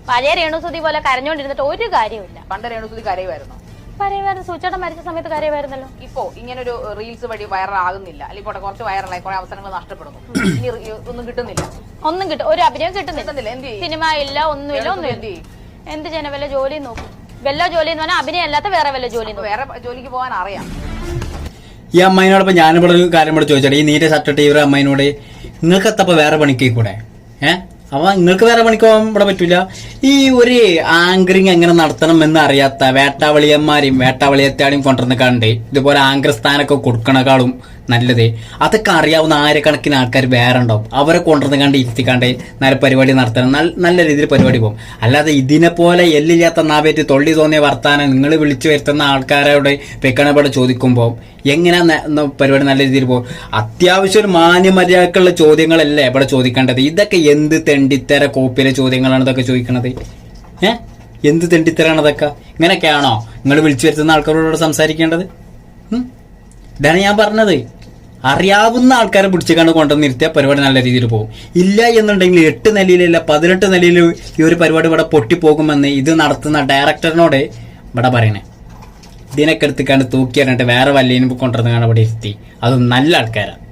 പഴയ രേണുസുതി പോലെ കരഞ്ഞോണ്ടിരുന്നിട്ട് ഒരു കാര്യമില്ല. പണ്ട് രേണുസുതി കരയുമായിരുന്നു. സൂചേട്ടൻ മരിച്ച സമയത്ത് കരയുമായിരുന്നല്ലോ. ഇപ്പോ ഇങ്ങനൊരു റീൽസ് വഴി വൈറലാകുന്നില്ല, അല്ലെങ്കിൽ കുറച്ച് വൈറലായി കുറെ അവസരങ്ങൾ നഷ്ടപ്പെടുന്നു. ഇനി ഒന്നും കിട്ടുന്നില്ല, ഒരു അഭിനയം കിട്ടുന്നില്ല. സിനിമ ഇല്ല, ഒന്നുമില്ല. എന്ത് ചെയ്യാൻ വല്ല ജോലി നോക്കും. വല്ല ജോലി എന്ന് പറഞ്ഞാൽ അഭിനയം അല്ലാത്ത വേറെ വല്ല ജോലി. വേറെ ജോലിക്ക് പോകാൻ അറിയാം. ഈ അമ്മായിനോടൊപ്പം ഞാനിവിടെ ഒരു കാര്യം കൂടെ ചോദിച്ചാൽ, ഈ നീല ഷർട്ടിട്ട് ഈ ഒരു അമ്മായിനോട് നിങ്ങൾക്ക് എത്തപ്പോ വേറെ പണിക്ക് കൂടെ അപ്പൊ നിങ്ങൾക്ക് വേറെ പണിക്ക് പോകാൻ ഇവിടെ പറ്റൂല? ഈ ഒരു ആങ്കറിങ് എങ്ങനെ നടത്തണം എന്ന് അറിയാത്ത വേട്ടാവളിയന്മാരെയും വേട്ടാവളിയത്താടെയും കൊണ്ടുവന്ന് കണ്ട് ഇതുപോലെ ആങ്കർ സ്ഥാനമൊക്കെ കൊടുക്കണേക്കാളും നല്ലത് അതൊക്കെ അറിയാവുന്ന ആയിരക്കണക്കിന് ആൾക്കാർ വേറെ ഉണ്ടാവും. അവരെ കൊണ്ടുവന്ന് കണ്ട് ഇരുത്തിക്കാണ്ട് നല്ല പരിപാടി നടത്തണം, നല്ല രീതിയിൽ പരിപാടി പോകും. അല്ലാതെ ഇതിനെ പോലെ എല്ലില്ലാത്ത നാവേറ്റ് തൊള്ളി തോന്നിയ വർത്താനം നിങ്ങൾ വിളിച്ചു വരുത്തുന്ന ആൾക്കാരോട് പെക്കണവിടെ ചോദിക്കുമ്പോൾ എങ്ങനെയാ പരിപാടി നല്ല രീതിയിൽ പോകും? അത്യാവശ്യം ഒരു മാന്യമര്യാദക്കുള്ള ചോദ്യങ്ങളല്ലേ ഇവിടെ ചോദിക്കേണ്ടത്. ഇതൊക്കെ എന്ത് തെണ്ടിത്തര കോപ്പിയിലെ ചോദ്യങ്ങളാണ് ഇതൊക്കെ ചോദിക്കണത്? എന്ത് തെണ്ടിത്തരാണ് അതൊക്കെ? ഇങ്ങനെയൊക്കെയാണോ നിങ്ങൾ വിളിച്ചു വരുത്തുന്ന ആൾക്കാരോട് സംസാരിക്കേണ്ടത്? ഇതാണ് ഞാൻ പറഞ്ഞത്. അറിയാവുന്ന ആൾക്കാരെ പിടിച്ചുകൊണ്ട് കൊണ്ടുവന്ന് നിർത്തിയാൽ പരിപാടി നല്ല രീതിയിൽ പോകും. ഇല്ല എന്നുണ്ടെങ്കിൽ 8 നിലയിലല്ല 18 നിലയിൽ ഈ ഒരു പരിപാടി ഇവിടെ പൊട്ടിപ്പോകുമെന്ന് ഇത് നടത്തുന്ന ഡയറക്ടറിനോട് ഇവിടെ പറയണേ. ഇതിനൊക്കെ എടുത്തിക്കാണ്ട് തൂക്കിയായിട്ട് വേറെ വല്ലേനും കൊണ്ടുവന്ന് ഇവിടെ ഇരുത്തി. അത് നല്ല ആൾക്കാരാണ്.